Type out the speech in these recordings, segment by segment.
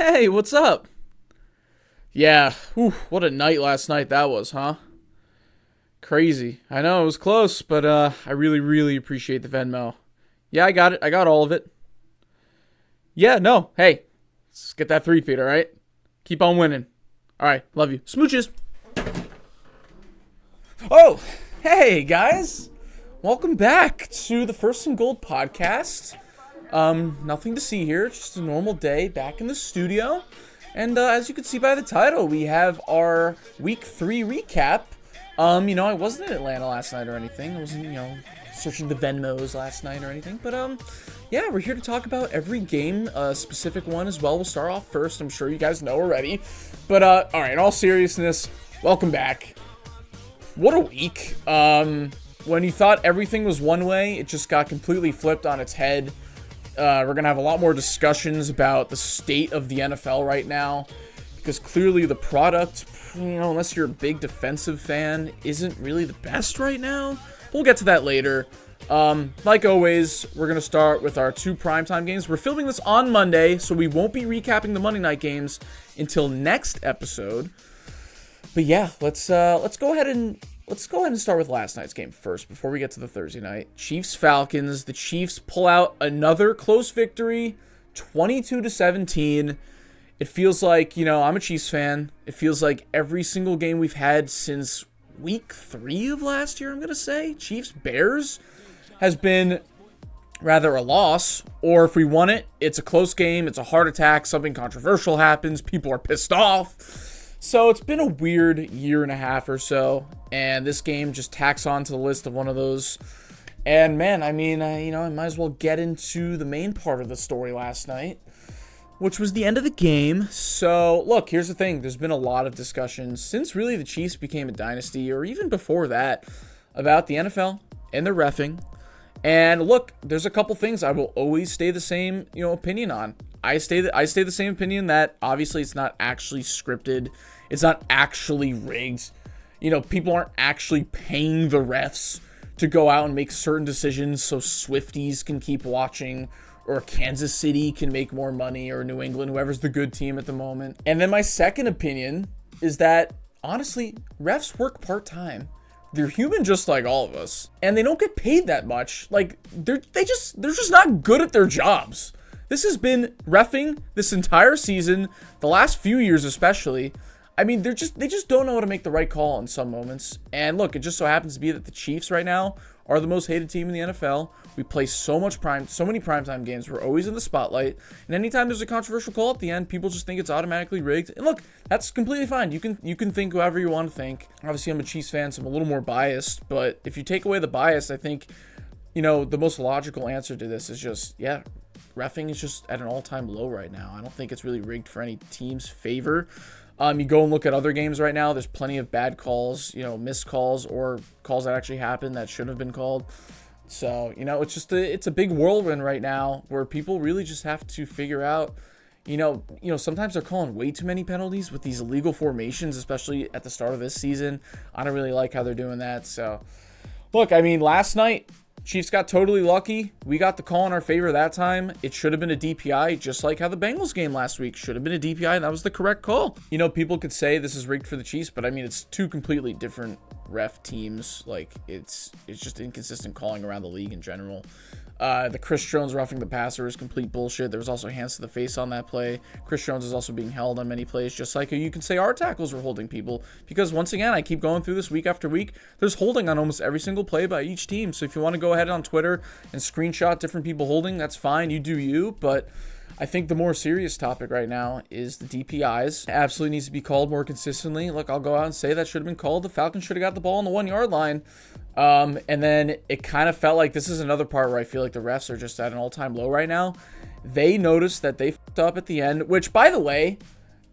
Hey, what's up? Yeah, whew, what a night last night that was, huh? Crazy. I know it was close, but I really, really appreciate the Venmo. Yeah, I got it. I got all of it. Yeah, no. Hey, let's get that three-peat, all right? Keep on winning. All right, love you. Smooches. Oh, hey guys. Welcome back to the First and Gold podcast. Nothing to see here. Just a normal day back in the studio. And as you can see by the title, we have our week 3 recap. I wasn't in Atlanta last night or anything. I wasn't, searching the Venmos last night or anything. But, yeah, we're here to talk about every game, a specific one as well. We'll start off first. I'm sure you guys know already. But, all right, in all seriousness, welcome back. What a week. When you thought everything was one way, it just got completely flipped on its head. We're going to have a lot more discussions about the state of the NFL right now, because clearly the product, unless you're a big defensive fan, isn't really the best right now. We'll get to that later. Like always, we're going to start with our 2 primetime games. We're filming this on Monday, so we won't be recapping the Monday night games until next episode. But yeah, let's go ahead and start with last night's game first before we get to the Thursday night. Chiefs-Falcons. The Chiefs pull out another close victory, 22-17. It feels like, I'm a Chiefs fan. It feels like every single game we've had since week 3 of last year, I'm going to say. Chiefs-Bears has been rather a loss, or if we won it, it's a close game, it's a heart attack, something controversial happens, people are pissed off. So it's been a weird year and a half or so, and this game just tacks on to the list of one of those. And man, I might as well get into the main part of the story last night, which was the end of the game. So look, here's the thing. There's been a lot of discussions since really the Chiefs became a dynasty, or even before that, about the NFL and their reffing. And look, there's a couple things I will always stay the same, opinion on. I stay the same opinion that obviously it's not actually scripted. It's not actually rigged. People aren't actually paying the refs to go out and make certain decisions so Swifties can keep watching, or Kansas City can make more money, or New England, whoever's the good team at the moment. And then my second opinion is that, honestly, refs work part-time. They're human just like all of us, and they don't get paid that much. Like, they're just not good at their jobs. This has been reffing this entire season, the last few years especially. I mean, they just don't know how to make the right call in some moments. And look, it just so happens to be that the Chiefs right now are the most hated team in the NFL. We play so many primetime games. We're always in the spotlight. And anytime there's a controversial call at the end, people just think it's automatically rigged. And look, that's completely fine. You can think whoever you want to think. Obviously, I'm a Chiefs fan, so I'm a little more biased. But if you take away the bias, I think, the most logical answer to this is just, yeah, reffing is just at an all-time low right now. I don't think it's really rigged for any team's favor. You go and look at other games right now. There's plenty of bad calls, missed calls, or calls that actually happened that should have been called. So, it's a big whirlwind right now where people really just have to figure out, sometimes they're calling way too many penalties with these illegal formations, especially at the start of this season. I don't really like how they're doing that. So, look, last night, Chiefs got totally lucky. We got the call in our favor that time. It should have been a DPI, just like how the Bengals game last week should have been a DPI, and that was the correct call. People could say this is rigged for the Chiefs, but it's 2 completely different ref teams. Like, it's just inconsistent calling around the league in general. The Chris Jones roughing the passer is complete bullshit. There was also hands to the face on that play. Chris Jones is also being held on many plays, just like you can say our tackles were holding people. Because once again, I keep going through this week after week. There's holding on almost every single play by each team. So if you want to go ahead on Twitter and screenshot different people holding, that's fine. You do you. But I think the more serious topic right now is the DPIs. It absolutely needs to be called more consistently. Look, I'll go out and say that should have been called. The Falcons should have got the ball on the 1-yard line. And then it kind of felt like this is another part where I feel like the refs are just at an all-time low right now. They noticed that they fucked up at the end, which, by the way,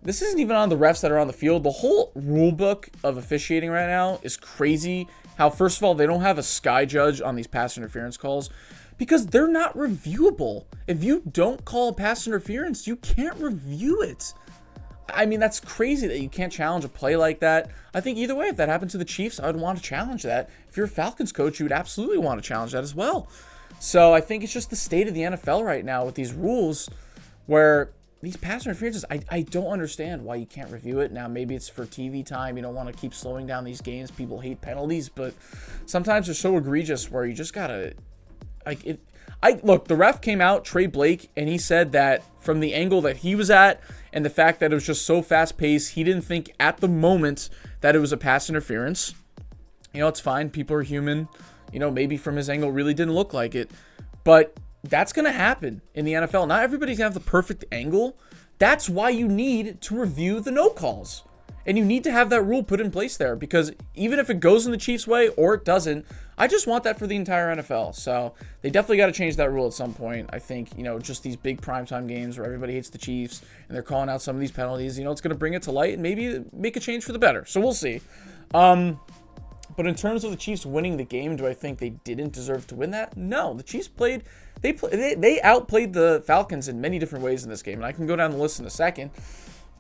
this isn't even on the refs that are on the field. The whole rule book of officiating right now is crazy. How, first of all, they don't have a sky judge on these pass interference calls because they're not reviewable. If you don't call a pass interference, you can't review it. That's crazy that you can't challenge a play like that. I think either way, if that happened to the Chiefs, I would want to challenge that. If you're a Falcons coach, you would absolutely want to challenge that as well. So I think it's just the state of the NFL right now with these rules where these pass interferences, I don't understand why you can't review it. Now, maybe it's for TV time. You don't want to keep slowing down these games. People hate penalties, but sometimes they're so egregious where you just gotta, like, it. Look, the ref came out, Trey Blake, and he said that from the angle that he was at and the fact that it was just so fast-paced, he didn't think at the moment that it was a pass interference. You know, it's fine. People are human. You know, maybe from his angle really didn't look like it. But that's going to happen in the NFL. Not everybody's going to have the perfect angle. That's why you need to review the no calls. And you need to have that rule put in place there, because even if it goes in the Chiefs' way or it doesn't, I just want that for the entire NFL. So they definitely got to change that rule at some point. I think, you know, just these big primetime games where everybody hates the Chiefs and they're calling out some of these penalties, you know, it's going to bring it to light and maybe make a change for the better. So we'll see. But in terms of the Chiefs winning the game, do I think they didn't deserve to win that? No, the Chiefs played. They outplayed the Falcons in many different ways in this game, and I can go down the list in a second.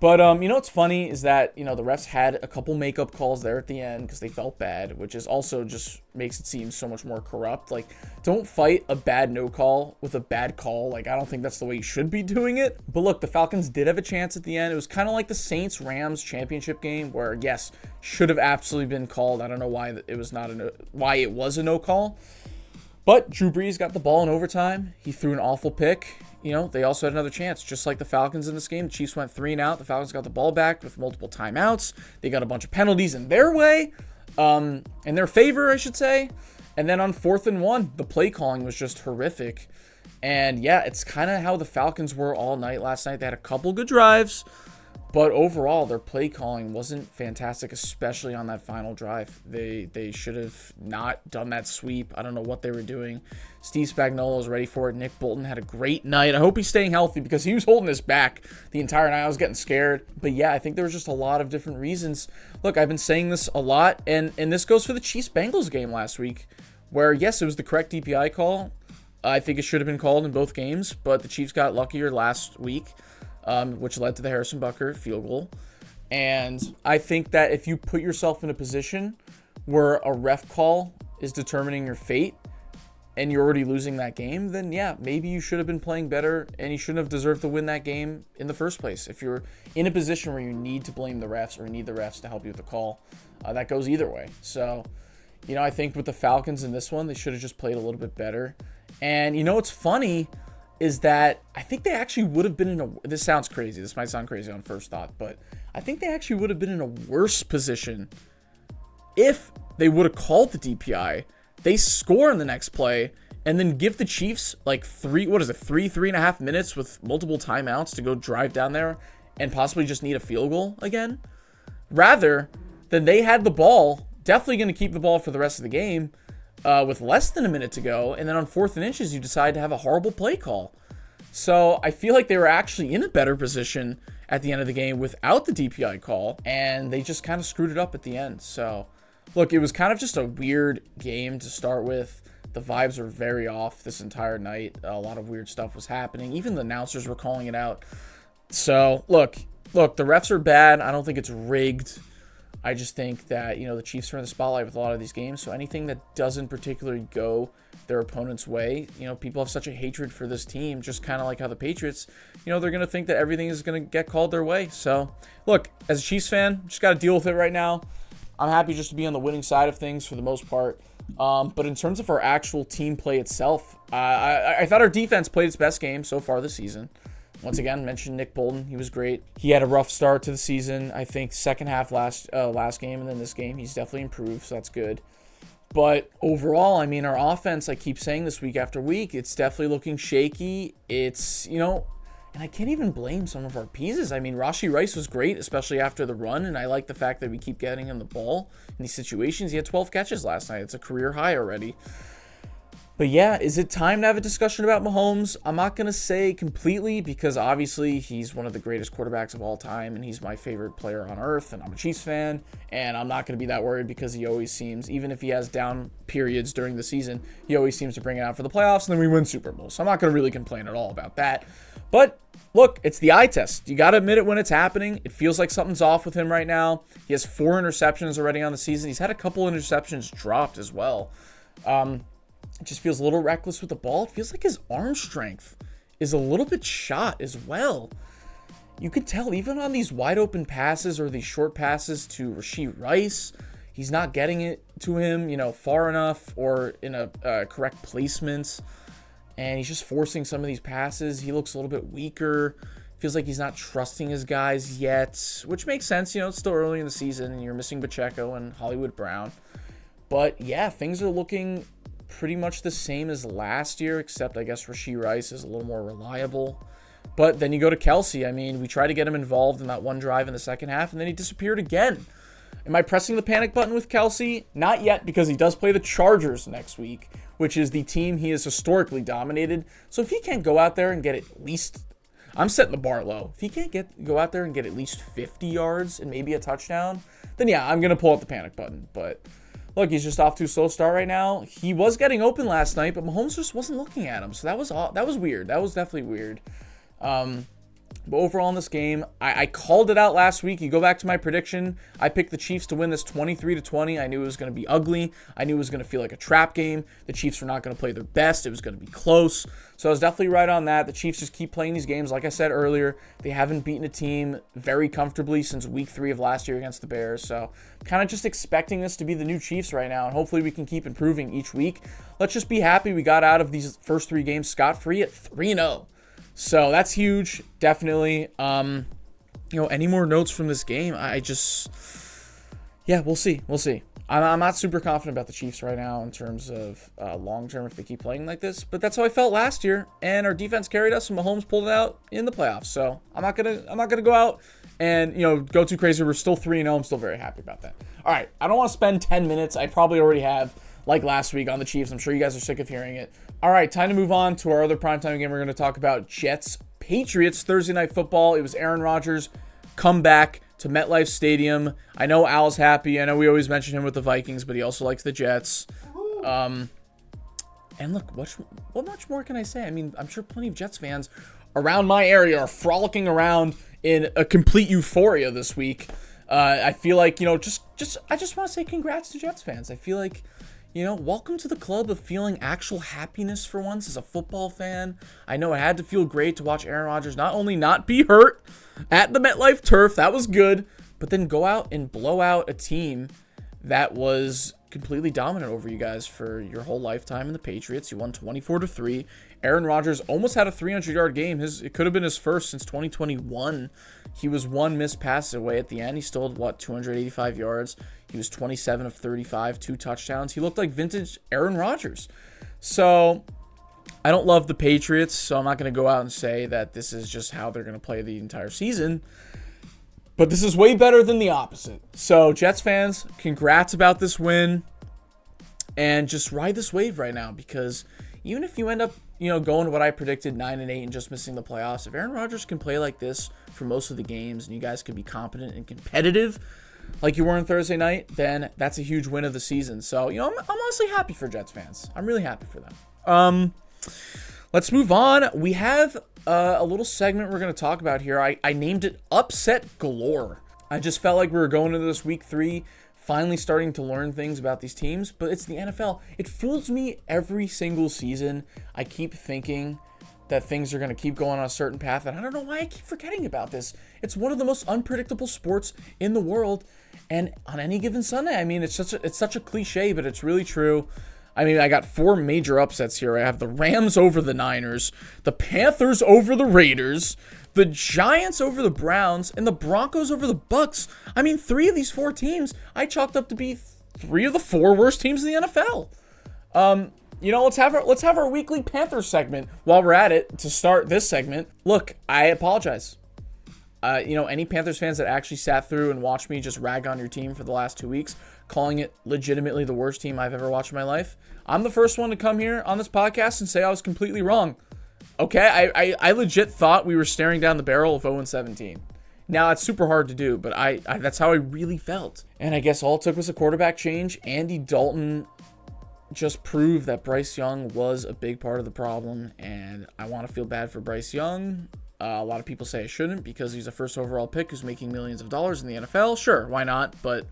But, you know what's funny is that, you know, the refs had a couple makeup calls there at the end because they felt bad, which is also just makes it seem so much more corrupt. Like, don't fight a bad no call with a bad call. Like, I don't think that's the way you should be doing it. But look, the Falcons did have a chance at the end. It was kind of like the Saints-Rams championship game where, yes, should have absolutely been called. I don't know why it was why it was a no call. But Drew Brees got the ball in overtime. He threw an awful pick. You know, they also had another chance, just like the Falcons in this game. The Chiefs went 3 and out. The Falcons got the ball back with multiple timeouts. They got a bunch of penalties in their way, in their favor, I should say. And then on 4th and 1, the play calling was just horrific. And yeah, it's kind of how the Falcons were all night last night. They had a couple good drives, but overall, their play calling wasn't fantastic, especially on that final drive. They should have not done that sweep. I don't know what they were doing. Steve Spagnuolo was ready for it. Nick Bolton had a great night. I hope he's staying healthy because he was holding his back the entire night. I was getting scared. But yeah, I think there was just a lot of different reasons. Look, I've been saying this a lot, and this goes for the Chiefs-Bengals game last week, where, yes, it was the correct DPI call. I think it should have been called in both games, but the Chiefs got luckier last week. Which led to the Harrison Butker field goal. And I think that if you put yourself in a position where a ref call is determining your fate and you're already losing that game, then yeah, maybe you should have been playing better and you shouldn't have deserved to win that game in the first place. If you're in a position where you need to blame the refs or need the refs to help you with the call, that goes either way. So, you know, I think with the Falcons in this one, they should have just played a little bit better. And, you know, what's funny is that I think they actually would have been in a... This sounds crazy. This might sound crazy on first thought, but I think they actually would have been in a worse position if they would have called the DPI, they score in the next play, and then give the Chiefs like 3.5 minutes with multiple timeouts to go drive down there and possibly just need a field goal again. Rather than they had the ball, definitely going to keep the ball for the rest of the game, with less than a minute to go, and then on 4th and inches, you decide to have a horrible play call. So I feel like they were actually in a better position at the end of the game without the DPI call, and they just kind of screwed it up at the end. So, look, it was kind of just a weird game to start with. The vibes were very off this entire night. A lot of weird stuff was happening. Even the announcers were calling it out. So, look, the refs are bad. I don't think it's rigged. I just think that, you know, the Chiefs are in the spotlight with a lot of these games, so anything that doesn't particularly go their opponent's way, you know, people have such a hatred for this team, just kind of like how the Patriots, you know, they're going to think that everything is going to get called their way. So, look, as a Chiefs fan, just got to deal with it right now. I'm happy just to be on the winning side of things for the most part. But in terms of our actual team play itself, I thought our defense played its best game so far this season. Once again, mentioned Nick Bolton. He was great. He had a rough start to the season. I think second half last game, and then this game, he's definitely improved, so that's good. But overall, I mean, our offense, I keep saying this week after week, it's definitely looking shaky. It's, you know, and I can't even blame some of our pieces. I mean, Rashee Rice was great, especially after the run, and I like the fact that we keep getting him the ball in these situations. He had 12 catches last night. It's a career high already. But yeah, is it time to have a discussion about Mahomes? I'm not going to say completely because obviously he's one of the greatest quarterbacks of all time and he's my favorite player on earth and I'm a Chiefs fan and I'm not going to be that worried because he always seems, even if he has down periods during the season, he always seems to bring it out for the playoffs and then we win Super Bowl. So I'm not going to really complain at all about that. But look, it's the eye test. You got to admit it when it's happening. It feels like something's off with him right now. He has 4 interceptions already on the season. He's had a couple interceptions dropped as well. It just feels a little reckless with the ball. It feels like his arm strength is a little bit shot as well. you could tell even on these wide open passes or these short passes to Rashee Rice, he's not getting it to him, far enough or in a correct placement. And he's just forcing some of these passes. He looks a little bit weaker. Feels like he's not trusting his guys yet, which makes sense. It's still early in the season and you're missing Pacheco and Hollywood Brown. But yeah, things are looking pretty much the same as last year, except I guess Rashee Rice is a little more reliable. But then you go to Kelsey. We tried to get him involved in that one drive in the second half, and then he disappeared again. Am I pressing the panic button with Kelsey? Not yet, because he does play the Chargers next week, which is the team he has historically dominated. So if he can't go out there and get at least, I'm setting the bar low. If he can't go out there and get at least 50 yards and maybe a touchdown, then yeah, I'm going to pull out the panic button. But look, he's just off to a slow start right now. He was getting open last night, but Mahomes just wasn't looking at him. So that was weird. That was definitely weird. But overall in this game, I called it out last week. You go back to my prediction. I picked the Chiefs to win this 23-20. I knew it was going to be ugly. I knew it was going to feel like a trap game. The Chiefs were not going to play their best. It was going to be close. So I was definitely right on that. The Chiefs just keep playing these games. Like I said earlier, they haven't beaten a team very comfortably since week 3 of last year against the Bears. So kind of just expecting this to be the new Chiefs right now. And hopefully we can keep improving each week. Let's just be happy we got out of these first 3 games scot-free at 3-0. So that's huge, definitely. Any more notes from this game? We'll see. I'm not super confident about the Chiefs right now in terms of long-term if they keep playing like this. But that's how I felt last year, and our defense carried us, and Mahomes pulled it out in the playoffs. So I'm not gonna go out and go too crazy. We're still 3-0. I'm still very happy about that. All right, I don't want to spend 10 minutes. I probably already have, like last week on the Chiefs. I'm sure you guys are sick of hearing it. All right, time to move on to our other primetime game. We're going to talk about Jets-Patriots Thursday Night Football. It was Aaron Rodgers' comeback to MetLife Stadium. I know Al's happy. I know we always mention him with the Vikings, but he also likes the Jets. And look, what much more can I say? I'm sure plenty of Jets fans around my area are frolicking around in a complete euphoria this week. I feel like, I just want to say congrats to Jets fans. I feel like, welcome to the club of feeling actual happiness for once as a football fan. I know it had to feel great to watch Aaron Rodgers not only not be hurt at the MetLife turf, that was good, but then go out and blow out a team that was completely dominant over you guys for your whole lifetime in the Patriots. You won 24-3. Aaron Rodgers almost had a 300-yard game. It could have been his first since 2021. He was one missed pass away at the end. He still had, 285 yards. He was 27 of 35, 2 touchdowns. He looked like vintage Aaron Rodgers. So I don't love the Patriots, so I'm not going to go out and say that this is just how they're going to play the entire season. But this is way better than the opposite. So Jets fans, congrats about this win. And just ride this wave right now, because even if you end up, going to what I predicted, 9-8 and just missing the playoffs, if Aaron Rodgers can play like this for most of the games and you guys can be competent and competitive like you were on Thursday night, then that's a huge win of the season. So, I'm honestly happy for Jets fans. I'm really happy for them. Let's move on. We have a little segment we're going to talk about here. I named it Upset Galore. I just felt like we were going into this week 3 finally starting to learn things about these teams, but it's the NFL. It fools me every single season. I keep thinking that things are going to keep going on a certain path, and I don't know why I keep forgetting about this. It's one of the most unpredictable sports in the world, and on any given Sunday, it's such a cliche, but it's really true. I got 4 major upsets here. I have the Rams over the Niners, the Panthers over the Raiders, the Giants over the Browns, and the Broncos over the Bucks. 3 of these 4 teams I chalked up to be 3 of the 4 worst teams in the NFL. Let's have our weekly Panthers segment while we're at it to start this segment. Look, I apologize. Any Panthers fans that actually sat through and watched me just rag on your team for the last 2 weeks, calling it legitimately the worst team I've ever watched in my life, I'm the first one to come here on this podcast and say I was completely wrong. Okay, I legit thought we were staring down the barrel of 0-17. Now, it's super hard to do, but I that's how I really felt. And I guess all it took was a quarterback change. Andy Dalton just proved that Bryce Young was a big part of the problem, and I want to feel bad for Bryce Young. A lot of people say I shouldn't because he's a first overall pick who's making millions of dollars in the NFL. Sure, why not? But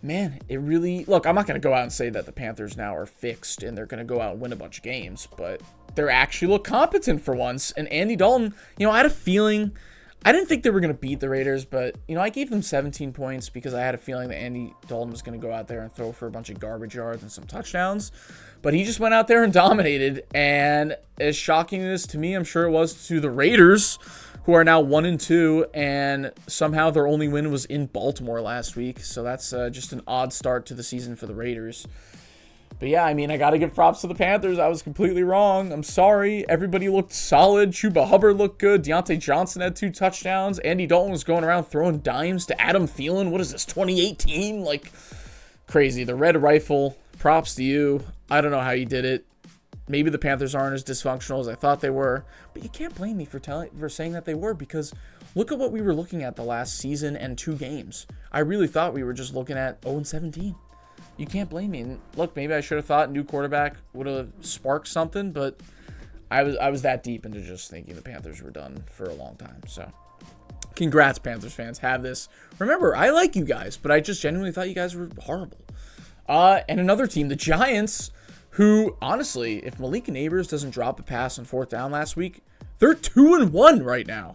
man, it really... Look, I'm not going to go out and say that the Panthers now are fixed and they're going to go out and win a bunch of games, but they actually look competent for once. And Andy Dalton, I had a feeling I didn't think they were going to beat the Raiders, but, I gave them 17 points because I had a feeling that Andy Dalton was going to go out there and throw for a bunch of garbage yards and some touchdowns. But he just went out there and dominated. And as shocking as to me, I'm sure it was to the Raiders, who are now 1-2, and somehow their only win was in Baltimore last week. So that's just an odd start to the season for the Raiders. But yeah, I got to give props to the Panthers. I was completely wrong. I'm sorry. Everybody looked solid. Chuba Hubbard looked good. Deontay Johnson had 2 touchdowns. Andy Dalton was going around throwing dimes to Adam Thielen. What is this, 2018? Like, crazy. The Red Rifle, props to you. I don't know how you did it. Maybe the Panthers aren't as dysfunctional as I thought they were. But you can't blame me for saying that they were, because look at what we were looking at the last season and 2 games. I really thought we were just looking at 0-17. You can't blame me. And look, maybe I should have thought new quarterback would have sparked something, but I was that deep into just thinking the Panthers were done for a long time. So, congrats, Panthers fans. Have this. Remember, I like you guys, but I just genuinely thought you guys were horrible. And another team, the Giants, who, honestly, if Malik Neighbors doesn't drop a pass on 4th down last week, they're 2-1 right now.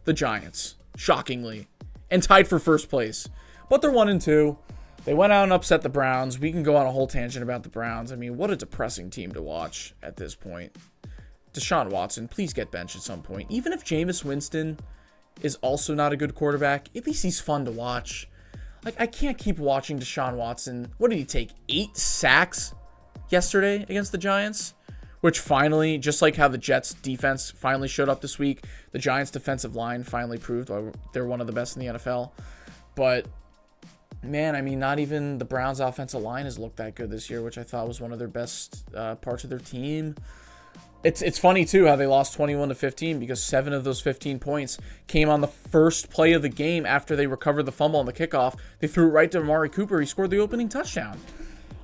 The Giants, shockingly, and tied for first place. But they're 1-2. They went out and upset the Browns. We can go on a whole tangent about the Browns. What a depressing team to watch at this point. Deshaun Watson, please get benched at some point. Even if Jameis Winston is also not a good quarterback, at least he's fun to watch. Like, I can't keep watching Deshaun Watson. What did he take? 8 sacks yesterday against the Giants? Which finally, just like how the Jets defense finally showed up this week, the Giants defensive line finally proved they're one of the best in the NFL. But man, not even the Browns' offensive line has looked that good this year, which I thought was one of their best parts of their team. It's funny, too, how they lost 21-15 because 7 of those 15 points came on the first play of the game after they recovered the fumble on the kickoff. They threw it right to Amari Cooper. He scored the opening touchdown.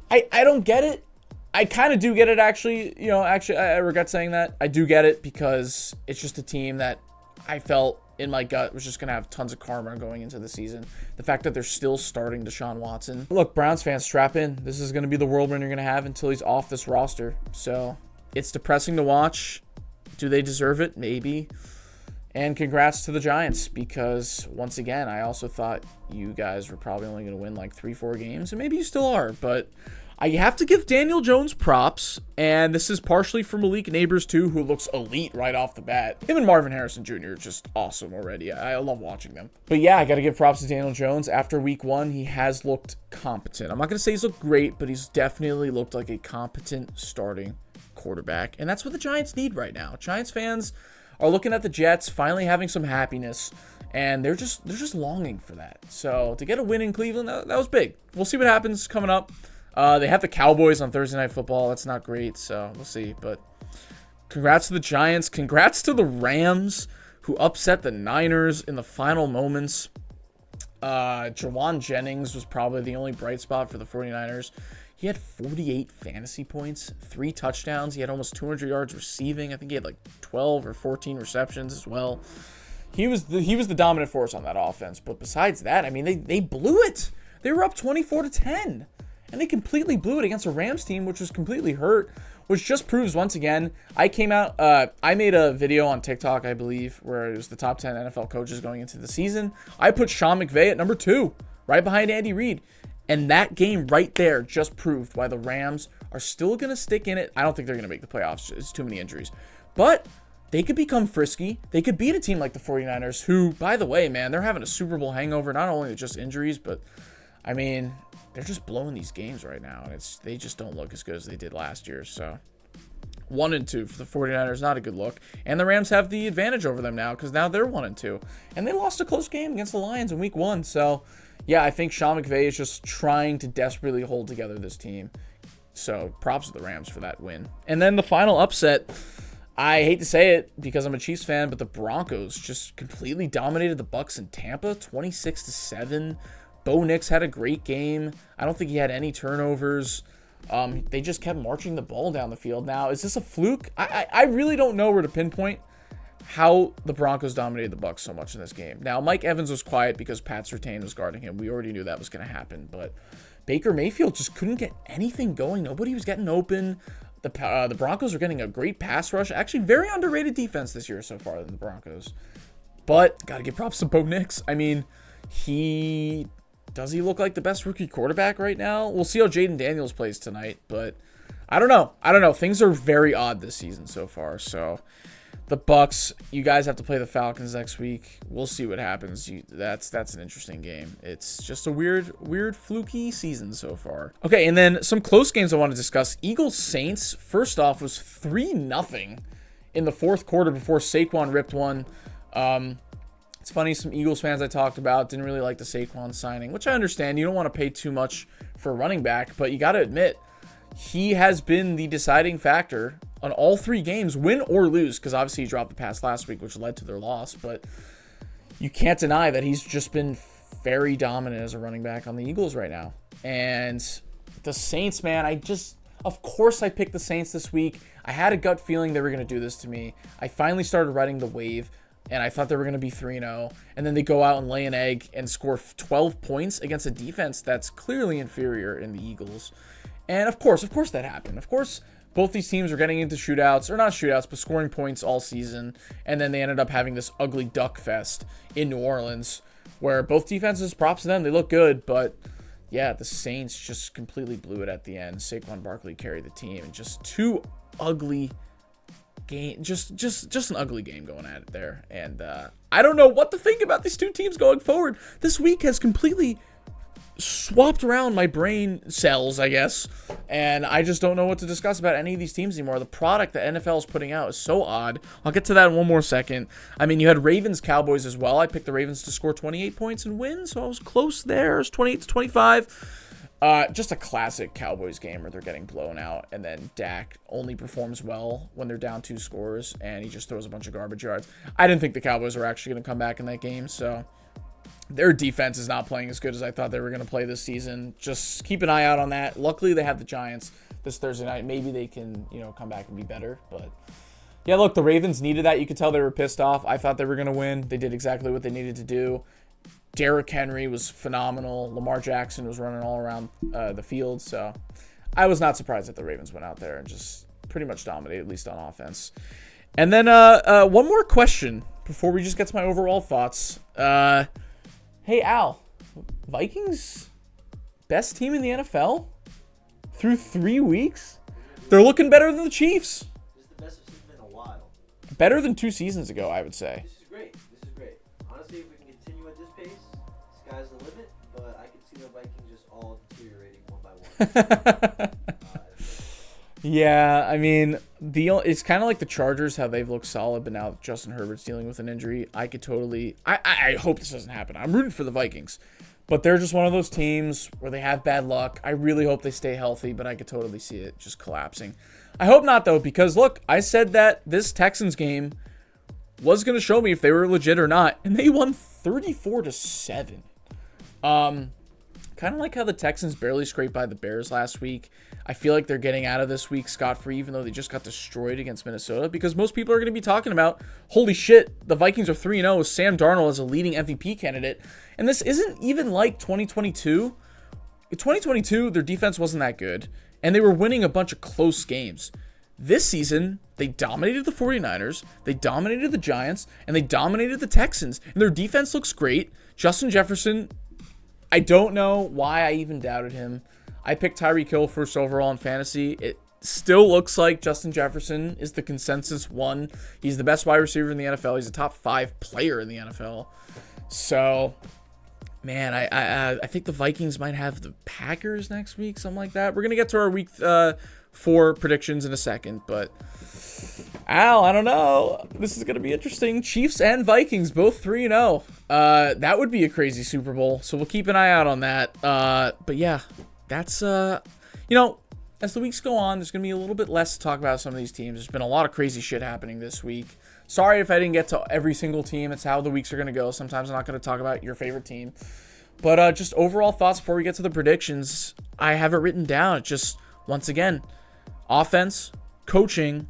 I don't get it. I kind of do get it, actually. I regret saying that. I do get it because it's just a team that I felt in my gut was just going to have tons of karma going into the season. The fact that they're still starting Deshaun Watson. Look, Browns fans, strap in. This is going to be the whirlwind you're going to have until he's off this roster. So it's depressing to watch. Do they deserve it? Maybe. And congrats to the Giants because, once again, I also thought you guys were probably only going to win like 3-4 games. And maybe you still are, but I have to give Daniel Jones props, and this is partially for Malik Neighbors, too, who looks elite right off the bat. Him and Marvin Harrison Jr. are just awesome already. I love watching them. But yeah, I got to give props to Daniel Jones. After week 1, he has looked competent. I'm not going to say he's looked great, but he's definitely looked like a competent starting quarterback, and that's what the Giants need right now. Giants fans are looking at the Jets, finally having some happiness, and they're just longing for that. So to get a win in Cleveland, that was big. We'll see what happens coming up. They have the Cowboys on Thursday Night Football. That's not great, so we'll see. But congrats to the Giants. Congrats to the Rams, who upset the Niners in the final moments. Jawan Jennings was probably the only bright spot for the 49ers. He had 48 fantasy points, 3 touchdowns. He had almost 200 yards receiving. I think he had like 12 or 14 receptions as well. He was the dominant force on that offense. But besides that, they blew it. They were up 24-10. And they completely blew it against a Rams team, which was completely hurt, which just proves once again, I made a video on TikTok, I believe, where it was the top 10 NFL coaches going into the season. I put Sean McVay at number 2, right behind Andy Reid. And that game right there just proved why the Rams are still going to stick in it. I don't think they're going to make the playoffs. It's too many injuries. But they could become frisky. They could beat a team like the 49ers, who, by the way, man, they're having a Super Bowl hangover, not only just injuries, but, they're just blowing these games right now, and they just don't look as good as they did last year. So 1-2 for the 49ers, not a good look. And the Rams have the advantage over them now because now they're 1-2. And they lost a close game against the Lions in week 1. So, yeah, I think Sean McVay is just trying to desperately hold together this team. So props to the Rams for that win. And then the final upset, I hate to say it because I'm a Chiefs fan, but the Broncos just completely dominated the Bucs in Tampa, 26-7. Bo Nix had a great game. I don't think he had any turnovers. They just kept marching the ball down the field. Now, is this a fluke? I really don't know where to pinpoint how the Broncos dominated the Bucs so much in this game. Now, Mike Evans was quiet because Pat Surtain was guarding him. We already knew that was going to happen. But Baker Mayfield just couldn't get anything going. Nobody was getting open. The Broncos are getting a great pass rush. Actually, very underrated defense this year so far than the Broncos. But got to give props to Bo Nix. I mean, does he look like the best rookie quarterback right now? We'll see how Jaden Daniels plays tonight, but I don't know. Things are very odd this season so far. So the Bucks, you guys have to play the Falcons next week. We'll see what happens. That's an interesting game. It's just a weird fluky season so far. Okay, and then some close games I want to discuss. Eagles Saints, first off, was 3-0 in the fourth quarter before Saquon ripped one. It's funny, some Eagles fans I talked about didn't really like the Saquon signing, which I understand. You don't want to pay too much for a running back, but you got to admit, he has been the deciding factor on all 3 games, win or lose, because obviously he dropped the pass last week, which led to their loss, but you can't deny that he's just been very dominant as a running back on the Eagles right now. And the Saints, man, of course I picked the Saints this week. I had a gut feeling they were going to do this to me. I finally started riding the wave, and I thought they were going to be 3-0, and then they go out and lay an egg and score 12 points against a defense that's clearly inferior in the Eagles. And of course that happened. Of course, both these teams were getting into shootouts, or not shootouts, but scoring points all season, and then they ended up having this ugly duck fest in New Orleans, where both defenses, props to them, they look good, but yeah, the Saints just completely blew it at the end. Saquon Barkley carried the team, and just two ugly game, just an ugly game going at it there. And I don't know what to think about these two teams going forward. This week has completely swapped around my brain cells, I guess, and I just don't know what to discuss about any of these teams anymore. The product that NFL is putting out is so odd. I'll get to that in one more second. I mean, you had Ravens Cowboys as well. I picked the Ravens to score 28 points and win, so I was close there. It was 28-25. Just a classic Cowboys game where they're getting blown out, and then Dak only performs well when they're down 2 scores, and he just throws a bunch of garbage yards. I didn't think the Cowboys were actually going to come back in that game, so their defense is not playing as good as I thought they were going to play this season. Just keep an eye out on that. Luckily, they have the Giants this Thursday night. Maybe they can, come back and be better. But yeah, look, the Ravens needed that. You could tell they were pissed off. I thought they were going to win. They did exactly what they needed to do. Derrick Henry was phenomenal. Lamar Jackson was running all around the field. So I was not surprised that the Ravens went out there and just pretty much dominated, at least on offense. And then one more question before we just get to my overall thoughts. Hey, Al, Vikings, best team in the NFL through 3 weeks? They're looking better than the Chiefs. This is the best it's been in a while. Better than 2 seasons ago, I would say. This is great. Honestly, if we can continue at this pace, sky's the limit, but I can see the Vikings just all deteriorating one by one. Yeah, I mean, it's kind of like the Chargers, how they've looked solid, but now Justin Herbert's dealing with an injury. I hope this doesn't happen. I'm rooting for the Vikings, but they're just one of those teams where they have bad luck. I really hope they stay healthy, but I could totally see it just collapsing. I hope not, though, because look, I said that this Texans game was going to show me if they were legit or not, and they won 34-7. Kind of like how the Texans barely scraped by the Bears last week. I feel like they're getting out of this week scot-free, even though they just got destroyed against Minnesota, because most people are going to be talking about, holy shit, the Vikings are 3-0 with Sam Darnold as a leading MVP candidate. And this isn't even like 2022. In 2022, their defense wasn't that good, and they were winning a bunch of close games. This season, they dominated the 49ers, they dominated the Giants, and they dominated the Texans. And their defense looks great. Justin Jefferson, I don't know why I even doubted him. I picked Tyreek Hill first overall in fantasy. It still looks like Justin Jefferson is the consensus one. He's the best wide receiver in the NFL. He's a top 5 player in the NFL. So, man, I think the Vikings might have the Packers next week, something like that. We're going to get to our week 4 predictions in a second, but Al, I don't know. This is going to be interesting. Chiefs and Vikings, both 3-0. That would be a crazy Super Bowl, so we'll keep an eye out on that. But yeah, that's, as the weeks go on, there's going to be a little bit less to talk about some of these teams. There's been a lot of crazy shit happening this week. Sorry if I didn't get to every single team. It's how the weeks are going to go. Sometimes I'm not going to talk about your favorite team. But just overall thoughts before we get to the predictions. I have it written down. It's just, once again, offense, coaching,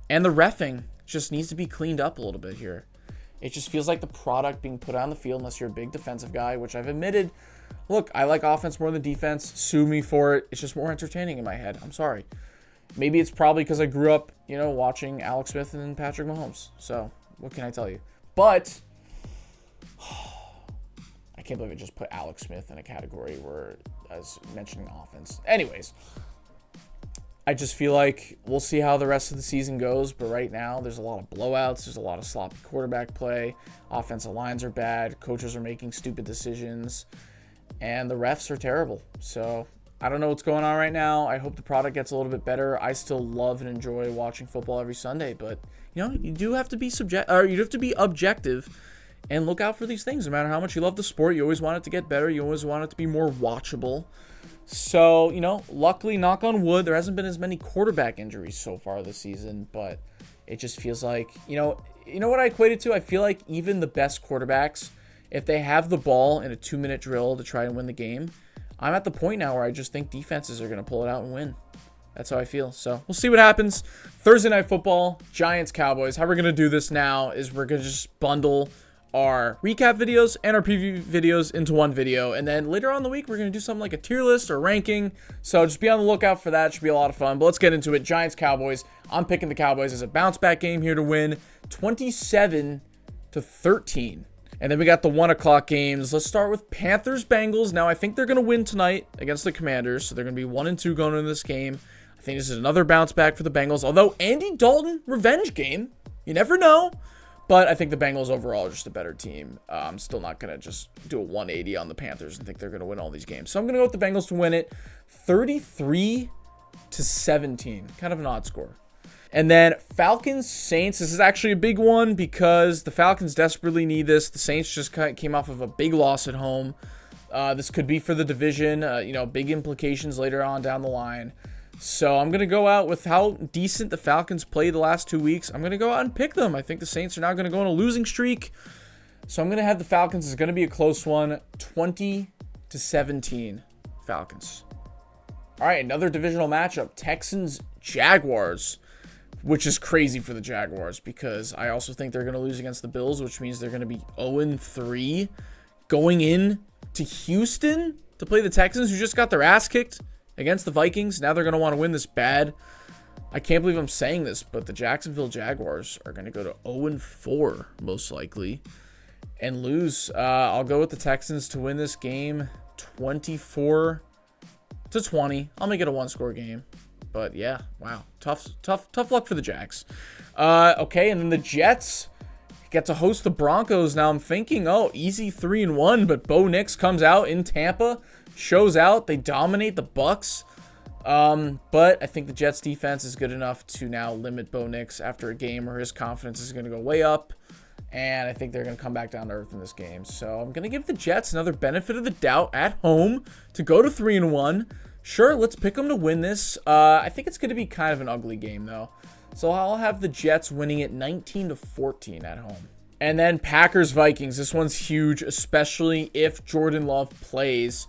and the reffing just needs to be cleaned up a little bit here. It just feels like the product being put on the field, unless you're a big defensive guy, which I've admitted. Look, I like offense more than defense. Sue me for it. It's just more entertaining in my head. I'm sorry. Maybe it's probably because I grew up, watching Alex Smith and Patrick Mahomes. So what can I tell you? But I can't believe I just put Alex Smith in a category where I was mentioning offense. Anyways, I just feel like we'll see how the rest of the season goes. But right now, there's a lot of blowouts. There's a lot of sloppy quarterback play. Offensive lines are bad. Coaches are making stupid decisions. And the refs are terrible. So I don't know what's going on right now. I hope the product gets a little bit better. I still love and enjoy watching football every Sunday. But, you do have to be you have to be objective and look out for these things. No matter how much you love the sport, you always want it to get better. You always want it to be more watchable. So, luckily, knock on wood, there hasn't been as many quarterback injuries so far this season, but it just feels like, you know what I equate it to? I feel like even the best quarterbacks, if they have the ball in a 2-minute drill to try and win the game, I'm at the point now where I just think defenses are going to pull it out and win. That's how I feel. So we'll see what happens. Thursday Night Football, Giants, Cowboys. How we're going to do this now is we're going to just bundle our recap videos and our preview videos into one video, and then later on in the week we're going to do something like a tier list or ranking, so just be on the lookout for that. It should be a lot of fun. But let's get into it. Giants, Cowboys. I'm picking the Cowboys as a bounce back game here to win 27-13. And then we got the 1 o'clock games. Let's start with Panthers, Bengals. Now I think they're going to win tonight against the Commanders, so they're going to be 1-2 going into this game. I think this is another bounce back for the Bengals, although Andy Dalton revenge game, you never know. But I think the Bengals overall are just a better team. I'm still not going to just do a 180 on the Panthers and think they're going to win all these games. So I'm going to go with the Bengals to win it 33-17. Kind of an odd score. And then Falcons, Saints. This is actually a big one because the Falcons desperately need this. The Saints just came off of a big loss at home. This could be for the division. Big implications later on down the line. So I'm going to go out with how decent the Falcons played the last 2 weeks. I'm going to go out and pick them. I think the Saints are now going to go on a losing streak. So I'm going to have the Falcons. It's going to be a close one. 20-17 Falcons. All right, another divisional matchup. Texans, Jaguars, which is crazy for the Jaguars because I also think they're going to lose against the Bills, which means they're going to be 0-3 going in to Houston to play the Texans, who just got their ass kicked against the Vikings. Now they're going to want to win this bad. I can't believe I'm saying this, but the Jacksonville Jaguars are going to go to 0-4 most likely and lose. I'll go with the Texans to win this game 24-20. I'll make it a one-score game. But yeah, wow. Tough luck for the Jags. Okay, and then the Jets get to host the Broncos. Now I'm thinking, easy 3-1, but Bo Nix comes out in Tampa, shows out. They dominate the Bucs. But I think the Jets defense is good enough to now limit Bo Nix after a game where his confidence is going to go way up. And I think they're going to come back down to earth in this game. So I'm going to give the Jets another benefit of the doubt at home to go to 3-1. Sure, let's pick them to win this. I think it's going to be kind of an ugly game, though. So I'll have the Jets winning it 19-14 at home. And then Packers-Vikings. This one's huge, especially if Jordan Love plays.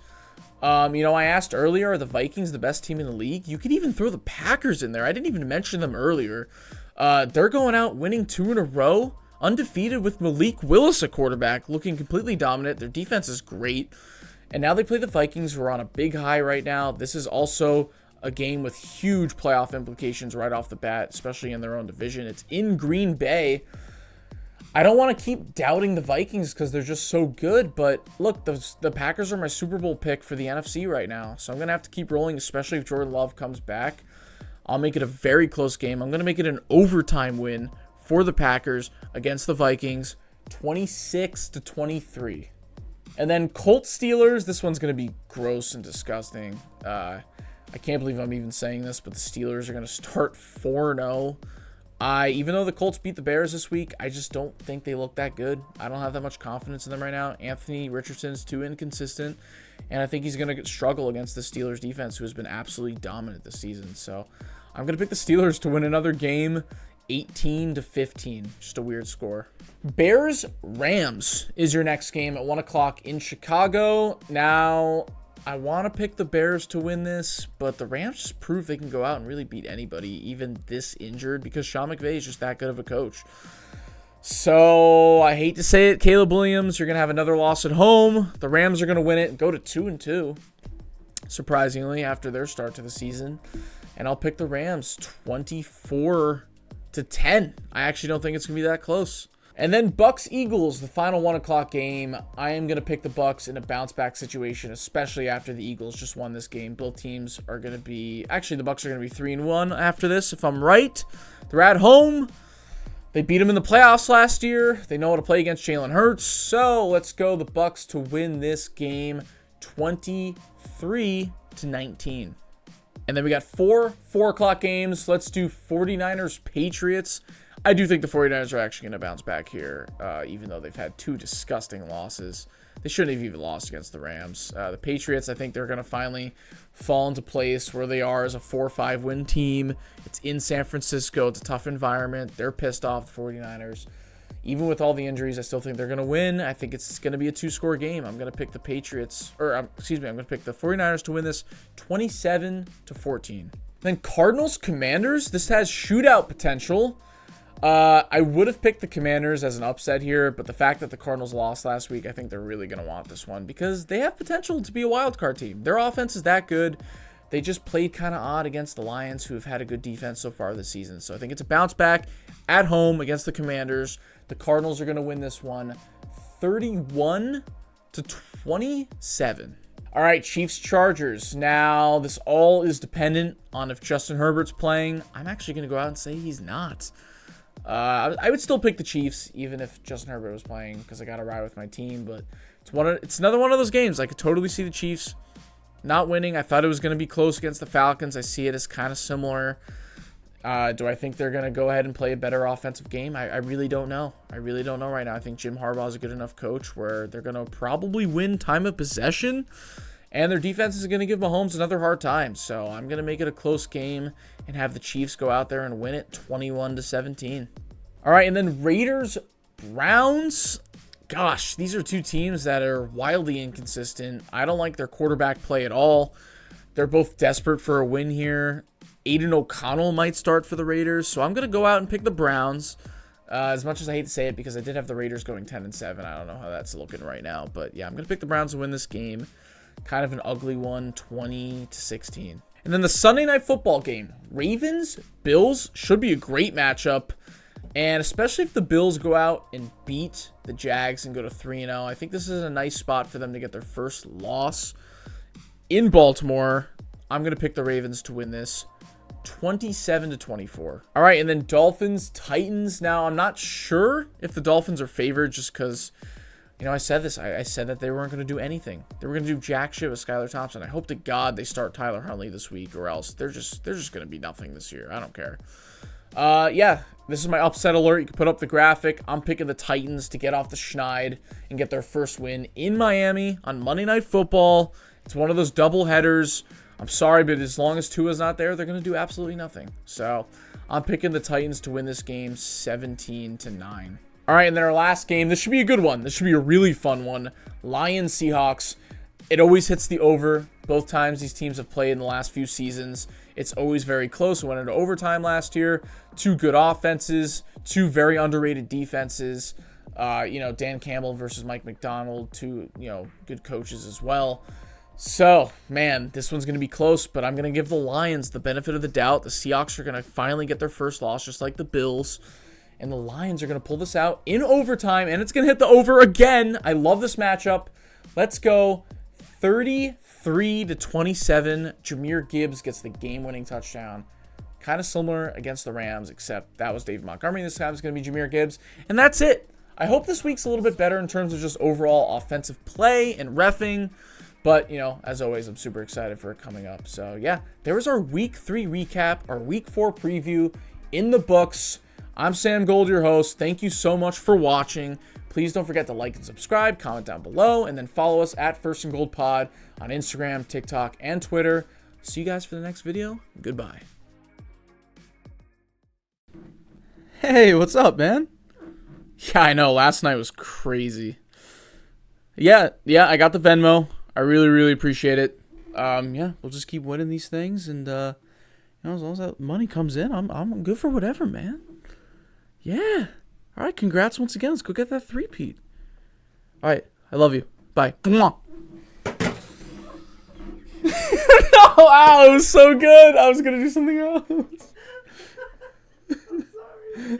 I asked earlier, are the Vikings the best team in the league? You could even throw the Packers in there. I didn't even mention them earlier. They're going out winning 2 in a row, undefeated with Malik Willis, a quarterback, looking completely dominant. Their defense is great. And now they play the Vikings, who are on a big high right now. This is also a game with huge playoff implications right off the bat, especially in their own division. It's in Green Bay. I don't want to keep doubting the Vikings because they're just so good, but look, the Packers are my Super Bowl pick for the NFC right now, so I'm going to have to keep rolling, especially if Jordan Love comes back. I'll make it a very close game. I'm going to make it an overtime win for the Packers against the Vikings, 26-23. And then Colts Steelers, this one's going to be gross and disgusting. I can't believe I'm even saying this, but the Steelers are going to start 4-0. Even though the Colts beat the Bears this week, I just don't think they look that good. I don't have that much confidence in them right now. Anthony Richardson's too inconsistent, and I think he's going to struggle against the Steelers defense, who has been absolutely dominant this season. So I'm going to pick the Steelers to win another game, 18-15. Just a weird score. Bears-Rams is your next game at 1 o'clock in Chicago. Now, I want to pick the Bears to win this, but the Rams just prove they can go out and really beat anybody, even this injured, because Sean McVay is just that good of a coach. So, I hate to say it, Caleb Williams, you're going to have another loss at home. The Rams are going to win it and go to 2-2, surprisingly, after their start to the season. And I'll pick the Rams 24-10. I actually don't think it's going to be that close. And then Bucks-Eagles, the final 1 o'clock game. I am going to pick the Bucks in a bounce-back situation, especially after the Eagles just won this game. Both teams are going to be... Actually, the Bucks are going to be 3-1 after this, if I'm right. They're at home. They beat them in the playoffs last year. They know how to play against Jalen Hurts. So, let's go the Bucks to win this game 23-19. And then we got 4 o'clock games. Let's do 49ers-Patriots. I do think the 49ers are actually going to bounce back here, even though they've had 2 disgusting losses. They shouldn't have even lost against the Rams. The Patriots, I think they're going to finally fall into place where they are as a 4-5 win team. It's in San Francisco. It's a tough environment. They're pissed off, the 49ers. Even with all the injuries, I still think they're going to win. I think it's going to be a 2-score game. I'm going to pick the Patriots, I'm going to pick the 49ers to win this 27-14. Then Cardinals-Commanders. This has shootout potential. I would have picked the Commanders as an upset here, but the fact that the Cardinals lost last week, I think they're really going to want this one because they have potential to be a wild card team. Their offense is that good. They just played kind of odd against the Lions, who have had a good defense so far this season. So I think it's a bounce back at home against the Commanders. The Cardinals are going to win this one 31-27. All right, Chiefs-Chargers. Now, this all is dependent on if Justin Herbert's playing. I'm actually going to go out and say he's not. I would still pick the Chiefs, even if Justin Herbert was playing, because I got to ride with my team. But it's another one of those games. I could totally see the Chiefs not winning. I thought it was going to be close against the Falcons. I see it as kind of similar. Do I think they're going to go ahead and play a better offensive game? I really don't know. I really don't know right now. I think Jim Harbaugh is a good enough coach where they're going to probably win time of possession, and their defense is going to give Mahomes another hard time. So I'm going to make it a close game and have the Chiefs go out there and win it 21-17. All right, and then Raiders-Browns. Gosh, these are 2 teams that are wildly inconsistent. I don't like their quarterback play at all. They're both desperate for a win here. Aiden O'Connell might start for the Raiders, so I'm going to go out and pick the Browns. As much as I hate to say it, because I did have the Raiders going 10-7. I don't know how that's looking right now, but yeah, I'm going to pick the Browns to win this game. Kind of an ugly one, 20-16. And then the Sunday Night Football game, Ravens-Bills, should be a great matchup. And especially if the Bills go out and beat the Jags and go to 3-0, I think this is a nice spot for them to get their first loss in Baltimore. I'm going to pick the Ravens to win this 27-24. All right, and then Dolphins-Titans. Now, I'm not sure if the Dolphins are favored just because, I said this. I said that they weren't going to do anything. They were going to do jack shit with Skylar Thompson. I hope to God they start Tyler Huntley this week, or else they're just going to be nothing this year. I don't care. Yeah, this is my upset alert. You can put up the graphic. I'm picking the Titans to get off the schneid and get their first win in Miami on Monday Night Football. It's one of those double headers. I'm sorry, but as long as Tua's not there, they're going to do absolutely nothing. So I'm picking the Titans to win this game 17-9. All right, and then our last game. This should be a good one. This should be a really fun one. Lions-Seahawks. It always hits the over. Both times these teams have played in the last few seasons, it's always very close. We went into overtime last year. 2 good offenses, 2 very underrated defenses. Dan Campbell versus Mike McDonald, 2, good coaches as well. So, man, this one's going to be close, but I'm going to give the Lions the benefit of the doubt. The Seahawks are going to finally get their first loss, just like the Bills. And the Lions are going to pull this out in overtime, and it's going to hit the over again. I love this matchup. Let's go 33-27. Jahmyr Gibbs gets the game-winning touchdown. Kind of similar against the Rams, except that was David Montgomery. This time it's going to be Jahmyr Gibbs. And that's it. I hope this week's a little bit better in terms of just overall offensive play and reffing. But, as always, I'm super excited for it coming up. So, yeah, there was our Week 3 recap, our Week 4 preview in the books. I'm Sam Gold, your host. Thank you so much for watching. Please don't forget to like and subscribe, comment down below, and then follow us at First and Gold Pod on Instagram, TikTok, and Twitter. See you guys for the next video. Goodbye. Hey, what's up, man? Yeah, I know. Last night was crazy. Yeah, I got the Venmo. I really, really appreciate it. Yeah, we'll just keep winning these things, and as long as that money comes in, I'm good for whatever, man. Yeah. All right, congrats once again. Let's go get that 3-peat. All right, I love you. Bye. Mwah. No, it was so good. I was gonna do something else. I'm sorry.